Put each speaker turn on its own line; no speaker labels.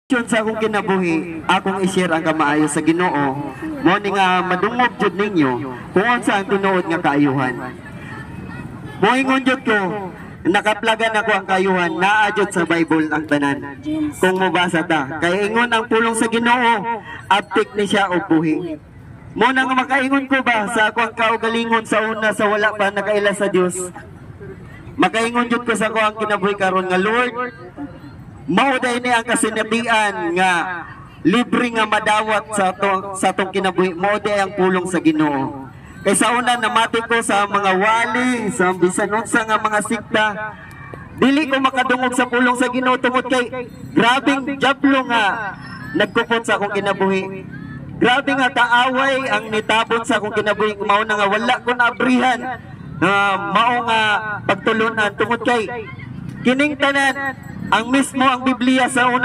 Sa akong kinabuhi, akong i-share ang kamaayo sa Ginoo. Mo ni nga madungog jud ninyo kung unsa ang tinuod nga kaayuhan. Moingon jud ko, nakaplagan ako ang kaayuhan, naa jud sa Bible ang tanan. Kung mobasa ta, kay ingon ang pulong sa Ginoo, aptik ni siya og buhi. Mo nang makaingon ko ba sa akong kaugalingon sa una sa wala pa nakaila sa Dios. Makaingon jud ko sa ako ang kinabuhi karon nga Lord, mao day ni ang kasinatian nga libre nga madawat sa atong kinabuhi, mao day ang pulong sa Ginoo. Kay sa una namati ko sa mga wali, sa bisan unsa nga mga sikta, dili ko makadungog sa pulong sa Ginoo tungod kay grabing jablo nga nagkupot sa akong kinabuhi. Grabe nga kaaway ang nitabon sa akong kinabuhi, mao na nga wala ko naabrihan. Mao nga pagtulunan tungod kay kining tanan ang mismo ang Biblia sa una